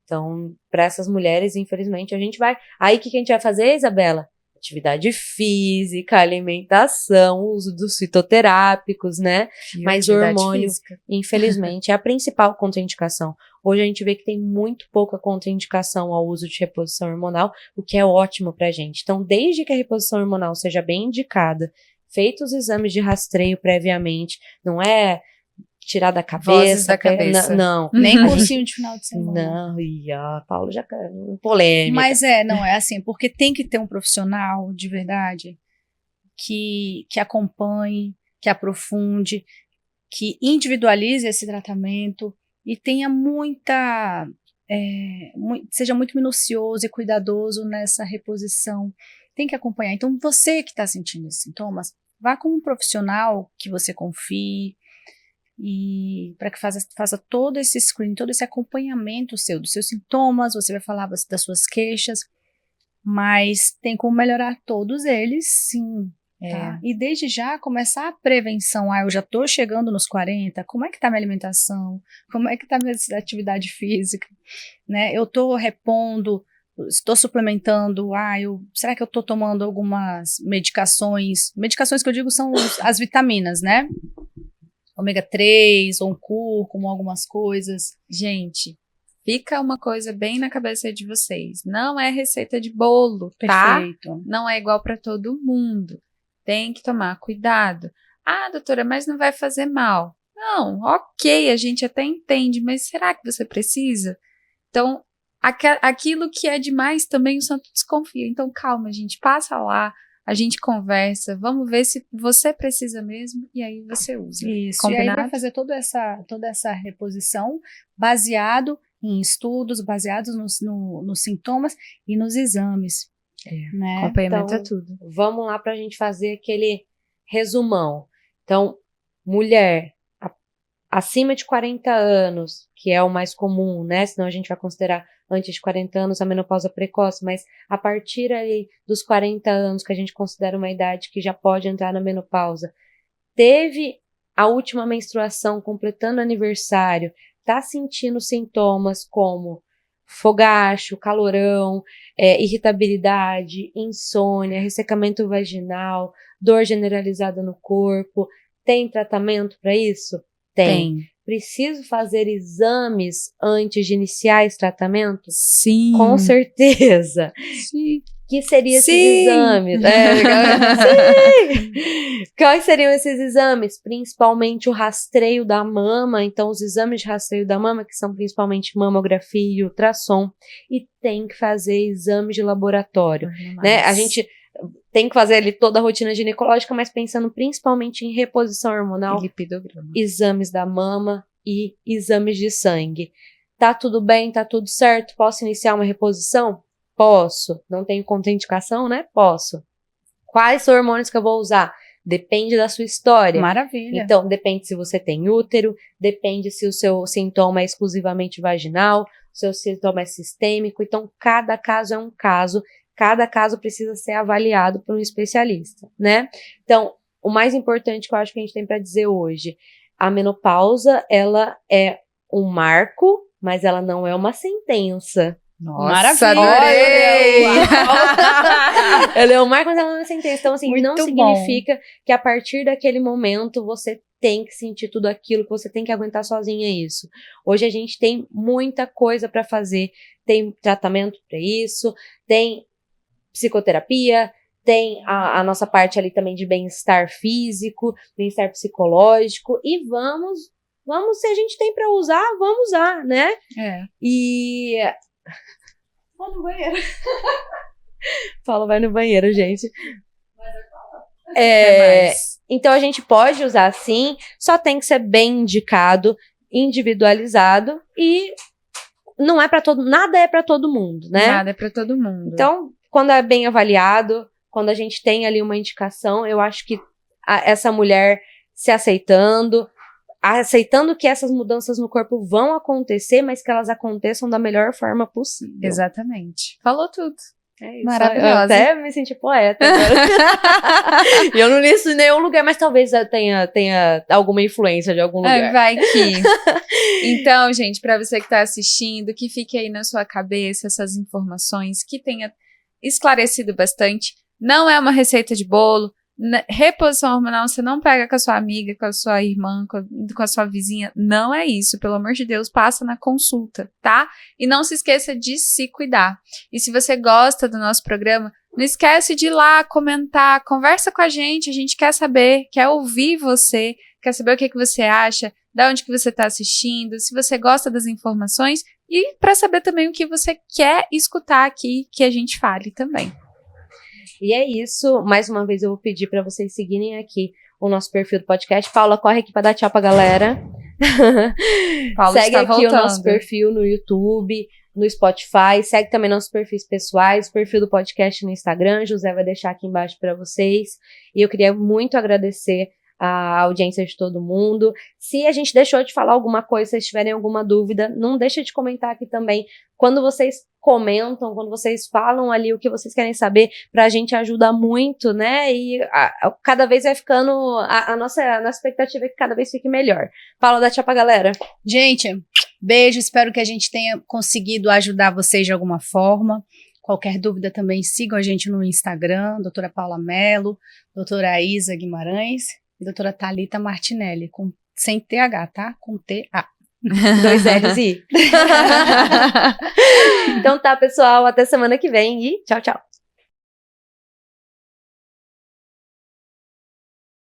Então, para essas mulheres, infelizmente, a gente vai... Aí, o que a gente vai fazer, Isabela? Atividade física, alimentação, uso dos fitoterápicos, né? Mas o hormônio, infelizmente, é a principal contraindicação. Hoje a gente vê que tem muito pouca contraindicação ao uso de reposição hormonal, o que é ótimo pra gente. Então, desde que a reposição hormonal seja bem indicada, feitos os exames de rastreio previamente, não é tirar da cabeça. Vozes da cabeça. Não. Nem cursinho de final de semana. Não, Paulo já polêmica. Mas não é assim, porque tem que ter um profissional de verdade que acompanhe, que aprofunde, que individualize esse tratamento e tenha seja muito minucioso e cuidadoso nessa reposição. Tem que acompanhar. Então, você que está sentindo esses sintomas, vá com um profissional que você confie, e para que faça todo esse screening, todo esse acompanhamento dos seus sintomas, você vai falar das suas queixas, mas tem como melhorar todos eles, sim. Tá? E desde já começar a prevenção. Eu já estou chegando nos 40, como é que está minha alimentação? Como é que está minha atividade física? Né? Eu estou repondo, estou suplementando, será que eu estou tomando algumas medicações? Medicações que eu digo são as vitaminas, né? Ômega 3, ou um cúrcuma, algumas coisas. Gente, fica uma coisa bem na cabeça de vocês. Não é receita de bolo, tá? Perfeito. Não é igual para todo mundo. Tem que tomar cuidado. Doutora, mas não vai fazer mal. Não, ok, a gente até entende, mas será que você precisa? Então, aquilo que é demais também o santo desconfia. Então, calma, gente, passa lá. A gente conversa, vamos ver se você precisa mesmo, e aí você usa. Isso, combinado? E aí vai fazer toda essa reposição baseado em estudos, baseados nos sintomas e nos exames. Né? Acompanhamento então, é tudo. Vamos lá pra gente fazer aquele resumão. Então, mulher acima de 40 anos, que é o mais comum, né? Senão a gente vai considerar antes de 40 anos a menopausa precoce, mas a partir aí dos 40 anos, que a gente considera uma idade que já pode entrar na menopausa, teve a última menstruação completando aniversário, tá sentindo sintomas como fogacho, calorão, irritabilidade, insônia, ressecamento vaginal, dor generalizada no corpo, tem tratamento para isso? Tem. Preciso fazer exames antes de iniciar esse tratamento? Sim. Com certeza. Sim. Que seriam esses Sim. exames? Sim! Quais seriam esses exames? Principalmente o rastreio da mama. Então, os exames de rastreio da mama, que são principalmente mamografia e ultrassom. E tem que fazer exames de laboratório. Né? A gente tem que fazer ali toda a rotina ginecológica, mas pensando principalmente em reposição hormonal, exames da mama e exames de sangue. Tá tudo bem? Tá tudo certo? Posso iniciar uma reposição? Posso. Não tenho contraindicação, né? Posso. Quais hormônios que eu vou usar? Depende da sua história. Maravilha. Então, depende se você tem útero, depende se o seu sintoma é exclusivamente vaginal, o seu sintoma é sistêmico. Então, cada caso é um caso. Cada caso precisa ser avaliado por um especialista, né? Então, o mais importante que eu acho que a gente tem para dizer hoje, a menopausa, ela é um marco, mas ela não é uma sentença. Nossa, adorei! Ela é um marco, mas ela não é uma sentença. Então, assim, Muito não significa que a partir daquele momento você tem que sentir tudo aquilo, que você tem que aguentar sozinha isso. Hoje a gente tem muita coisa para fazer. Tem tratamento para isso, tem psicoterapia, tem a nossa parte ali também de bem-estar físico, bem-estar psicológico, e vamos, se a gente tem pra usar, vamos usar, né? E... Vai no banheiro. Paulo vai no banheiro, gente. Então a gente pode usar sim, só tem que ser bem indicado, individualizado, e não é para nada é para todo mundo, né? Nada é para todo mundo. Então, quando é bem avaliado, quando a gente tem ali uma indicação, eu acho que essa mulher se aceitando que essas mudanças no corpo vão acontecer, mas que elas aconteçam da melhor forma possível. Exatamente. Falou tudo. É isso. Maravilhosa. Eu até me senti poeta agora. E eu não li isso em nenhum lugar, mas talvez tenha alguma influência de algum lugar. Vai que. Então, gente, para você que tá assistindo, que fique aí na sua cabeça essas informações, que tenha esclarecido bastante. Não é uma receita de bolo. Reposição hormonal você não pega com a sua amiga, com a sua irmã, com a sua vizinha. Não é isso. Pelo amor de Deus, passa na consulta, tá? E não se esqueça de se cuidar. E se você gosta do nosso programa, não esquece de ir lá, comentar, conversa com a gente quer saber, quer ouvir você, quer saber o que você acha, de onde que você está assistindo, se você gosta das informações e para saber também o que você quer escutar aqui, que a gente fale também. E é isso. Mais uma vez eu vou pedir para vocês seguirem aqui o nosso perfil do podcast. Paula, corre aqui para dar tchau pra galera. Paula segue está aqui voltando. o nosso perfil no YouTube, no Spotify. Segue também nossos perfis pessoais, o perfil do podcast no Instagram. José vai deixar aqui embaixo para vocês. E eu queria muito agradecer a audiência de todo mundo. Se a gente deixou de falar alguma coisa, se vocês tiverem alguma dúvida, não deixa de comentar aqui também. Quando vocês comentam, quando vocês falam ali o que vocês querem saber, pra gente ajuda muito, né? E cada vez vai ficando, a nossa expectativa é que cada vez fique melhor. Paula, dá tchau pra galera. Gente, beijo, espero que a gente tenha conseguido ajudar vocês de alguma forma. Qualquer dúvida também sigam a gente no Instagram, doutora Paula Mello, doutora Isa Guimarães e doutora Thalita Martinelli, sem TH, tá? Com T-A. 2 L's e I. Então tá, pessoal, até semana que vem e tchau, tchau.